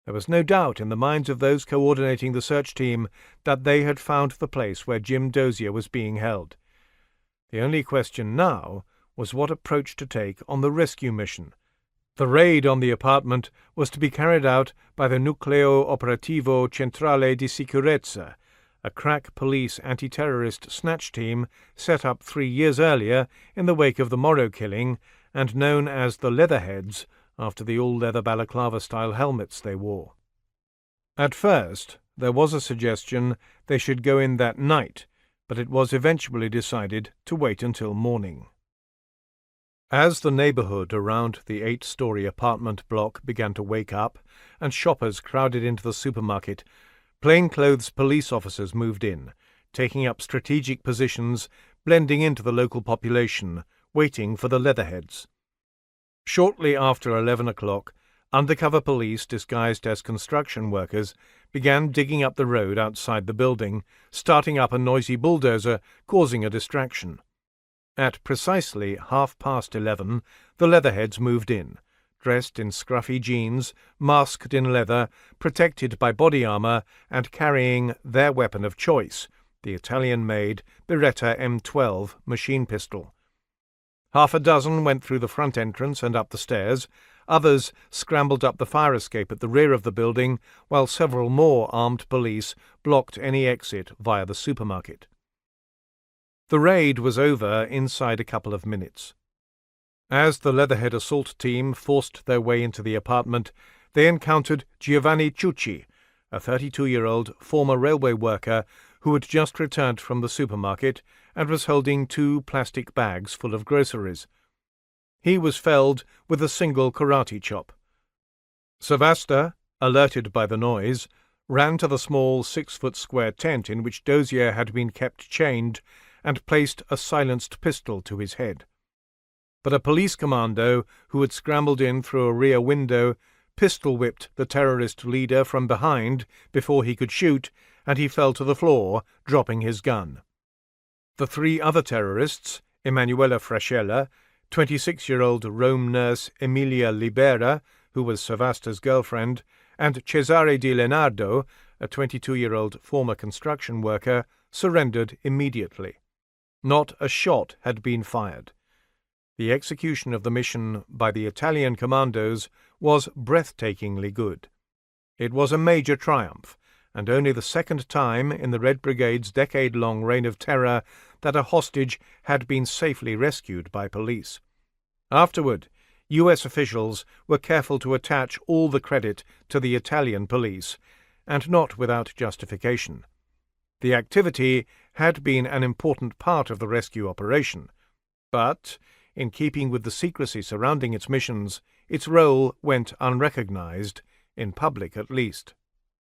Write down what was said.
There was no doubt in the minds of those coordinating the search team that they had found the place where Jim Dozier was being held. The only question now was what approach to take on the rescue mission. The raid on the apartment was to be carried out by the Nucleo Operativo Centrale di Sicurezza, a crack police anti-terrorist snatch team set up 3 years earlier in the wake of the Morrow killing and known as the Leatherheads after the all-leather balaclava-style helmets they wore. At first, there was a suggestion they should go in that night, but it was eventually decided to wait until morning. As the neighborhood around the 8-story apartment block began to wake up and shoppers crowded into the supermarket, plainclothes police officers moved in, taking up strategic positions, blending into the local population, waiting for the Leatherheads. Shortly after 11 o'clock, undercover police disguised as construction workers began digging up the road outside the building, starting up a noisy bulldozer, causing a distraction. At precisely 11:30, the Leatherheads moved in, dressed in scruffy jeans, masked in leather, protected by body armor, and carrying their weapon of choice, the Italian-made Beretta M12 machine pistol. Half a dozen went through the front entrance and up the stairs. Others scrambled up the fire escape at the rear of the building, while several more armed police blocked any exit via the supermarket. The raid was over inside a couple of minutes. As the Leatherhead assault team forced their way into the apartment, they encountered Giovanni Ciucci, a 32-year-old former railway worker who had just returned from the supermarket and was holding 2 plastic bags full of groceries. He was felled with a single karate chop. Savasta, alerted by the noise, ran to the small 6-foot square tent in which Dozier had been kept chained and placed a silenced pistol to his head. But a police commando who had scrambled in through a rear window pistol-whipped the terrorist leader from behind before he could shoot, and he fell to the floor, dropping his gun. The 3 other terrorists, Emanuela Fraschella, 26-year-old Rome nurse Emilia Libera, who was Savasta's girlfriend, and Cesare Di Leonardo, a 22-year-old former construction worker, surrendered immediately. Not a shot had been fired. The execution of the mission by the Italian commandos was breathtakingly good. It was a major triumph, and only the second time in the Red Brigade's decade-long reign of terror that a hostage had been safely rescued by police. Afterward, U.S. officials were careful to attach all the credit to the Italian police, and not without justification. The activity had been an important part of the rescue operation, but, in keeping with the secrecy surrounding its missions, its role went unrecognized, in public at least.